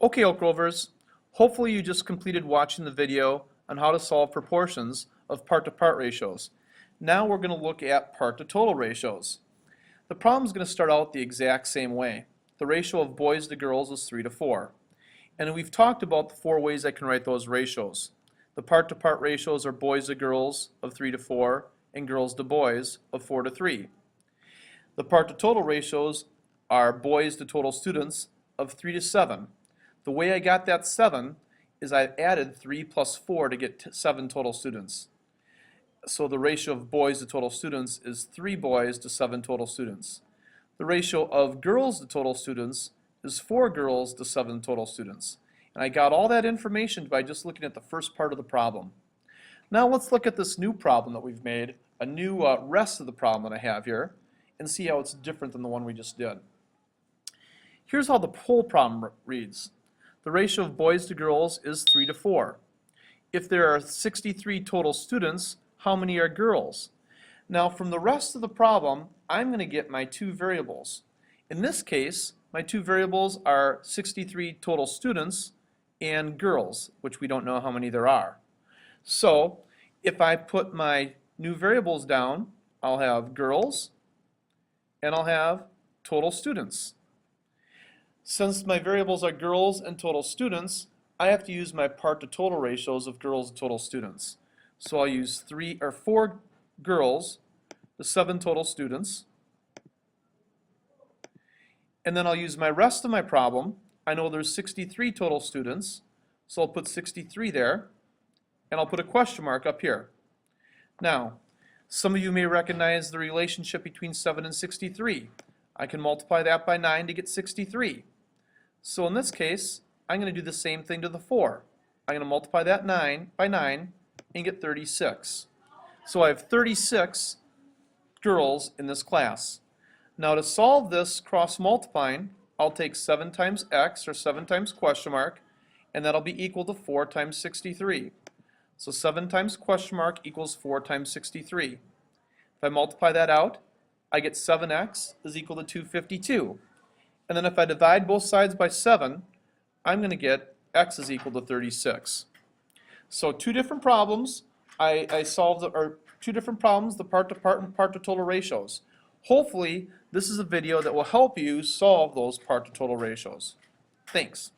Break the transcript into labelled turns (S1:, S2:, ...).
S1: Okay, Oak Rovers, hopefully you just completed watching the video on how to solve proportions of part-to-part ratios. Now we're going to look at part-to-total ratios. The problem is going to start out the exact same way. The ratio of boys to girls is 3 to 4. And we've talked about the 4 ways I can write those ratios. The part-to-part ratios are boys to girls of 3 to 4 and girls to boys of 4 to 3. The part-to-total ratios are boys to total students of 3 to 7. The way I got that 7 is I added 3 plus 4 to get 7 total students. So the ratio of boys to total students is 3 boys to 7 total students. The ratio of girls to total students is 4 girls to 7 total students. And I got all that information by just looking at the first part of the problem. Now let's look at this new problem that we've made, a new rest of the problem that I have here, and see how it's different than the one we just did. Here's how the whole problem reads. The ratio of boys to girls is 3 to 4. If there are 63 total students, how many are girls? Now from the rest of the problem, I'm going to get my two variables. In this case, my two variables are 63 total students and girls, which we don't know how many there are. So if I put my new variables down, I'll have girls and I'll have total students. Since my variables are girls and total students, I have to use my part-to-total ratios of girls and total students. So I'll use 4 girls to 7 total students. And then I'll use my rest of my problem. I know there's 63 total students, so I'll put 63 there, and I'll put a question mark up here. Now, some of you may recognize the relationship between 7 and 63. I can multiply that by 9 to get 63. So in this case, I'm going to do the same thing to the 4. I'm going to multiply that 9 by 9 and get 36. So I have 36 girls in this class. Now to solve this cross multiplying, I'll take 7 times x, or 7 times question mark, and that'll be equal to 4 times 63. So 7 times question mark equals 4 times 63. If I multiply that out, I get 7x is equal to 252. And then if I divide both sides by 7, I'm going to get x is equal to 36. So two different problems. I solved, or two different problems, the part-to-part and part-to-total ratios. Hopefully, this is a video that will help you solve those part-to-total ratios. Thanks.